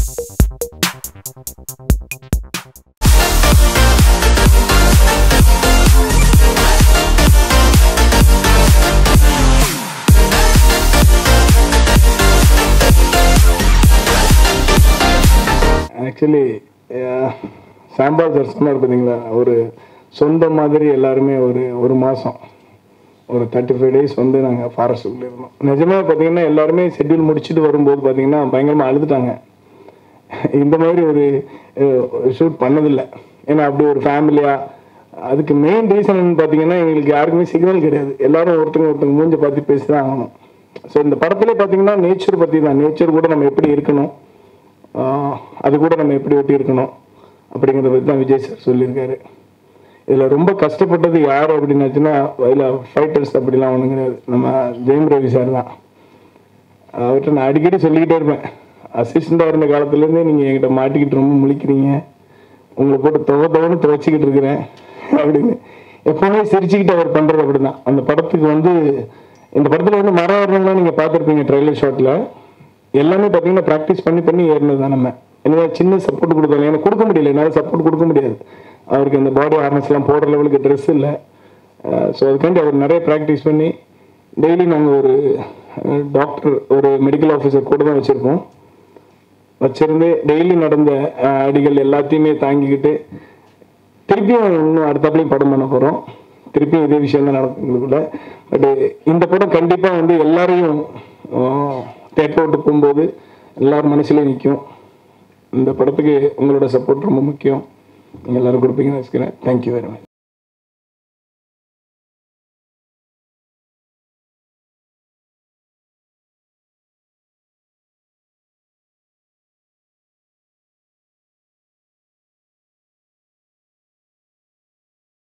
Actually Sambhal sir சொன்னார் பார்த்தீங்களா, ஒரு சொந்த மாதிரி எல்லாருமே ஒரு மாதம் ஒரு 35 days வந்து நாங்கள் ஃபாரஸ்ட்டுக்குள்ளே இருந்தோம். நிஜமாக பார்த்தீங்கன்னா எல்லாருமே ஷெட்யூல் முடிச்சுட்டு வரும்போது பார்த்தீங்கன்னா பயங்கரமாக அழுதுட்டாங்க. இந்த மாதிரி ஒரு ஷூட் பண்ணதில்லை. ஏன்னா அப்படி ஒரு ஃபேமிலியாக, அதுக்கு மெயின் ரீசன் பார்த்தீங்கன்னா எங்களுக்கு யாருக்குமே சிக்னல் கிடையாது. எல்லாரும் ஒருத்தங்க மூஞ்சை பார்த்து பேசி தான் ஆகணும். ஸோ இந்த படத்துலேயே பார்த்தீங்கன்னா நேச்சர் பற்றி தான், நேச்சர் கூட நம்ம எப்படி இருக்கணும், அது கூட நம்ம எப்படி ஒட்டி இருக்கணும் அப்படிங்கிறத பற்றி தான் விஜய் சார் சொல்லியிருக்காரு. இதில் ரொம்ப கஷ்டப்பட்டது யார் அப்படின்னாச்சுன்னா ஃபைட்டர்ஸ் அப்படிலாம் ஒன்றும் கிடையாது, நம்ம ஜெயம் ரவி சார் தான். அவர்கிட்ட நான் அடிக்கடி சொல்லிக்கிட்டே இருப்பேன், அசிஸ்டண்டாக இருந்த காலத்துலேருந்தே நீங்கள் என்கிட்ட மாட்டிக்கிட்டு ரொம்ப முழிக்கிறீங்க, உங்களை போட்டு தொகைன்னு துவைச்சிக்கிட்டு இருக்கிறேன் அப்படின்னு எப்போவுமே சிரிச்சுக்கிட்டு அவர் பண்ணுறது அப்படி தான். அந்த படத்துக்கு வந்து இந்த படத்தில் வந்து மரம் ஏறணும்லாம் நீங்கள் பார்த்துருப்பீங்க ட்ரெய்லர் ஷாட்டில். எல்லாமே பார்த்தீங்கன்னா ப்ராக்டிஸ் பண்ணி ஏறினது தான். நம்ம என்ன சின்ன சப்போர்ட் கொடுத்தாலும் எனக்கு கொடுக்க முடியல, என்னால் சப்போர்ட் கொடுக்க முடியாது. அவருக்கு இந்த பாடி ஹார்னஸ்லாம் போடுற லெவலுக்கு ட்ரெஸ் இல்லை. ஸோ அதுக்காண்டி அவர் நிறைய ப்ராக்டிஸ் பண்ணி டெய்லி நாங்கள் ஒரு டாக்டர், ஒரு மெடிக்கல் ஆஃபீஸர் கூட தான் வச்சுருந்து டெய்லி நடந்த அடிகள் எல்லாத்தையுமே தாங்கிக்கிட்டு திருப்பியும் இன்னும் அடுத்தாப்புலையும் படம் பண்ண போகிறோம். திருப்பியும் இதே விஷயம் தான் நடக்குதுக்குள்ள. பட் இந்த படம் கண்டிப்பாக வந்து எல்லாரையும் தேட்டர் விட்டு போகும்போது எல்லாரும் மனசுலேயும் நிற்கும். இந்த படத்துக்கு உங்களோட சப்போர்ட் ரொம்ப முக்கியம். நீங்கள் எல்லோரும் கொடுப்பீங்கன்னு வச்சுக்கிறேன். Thank you very much.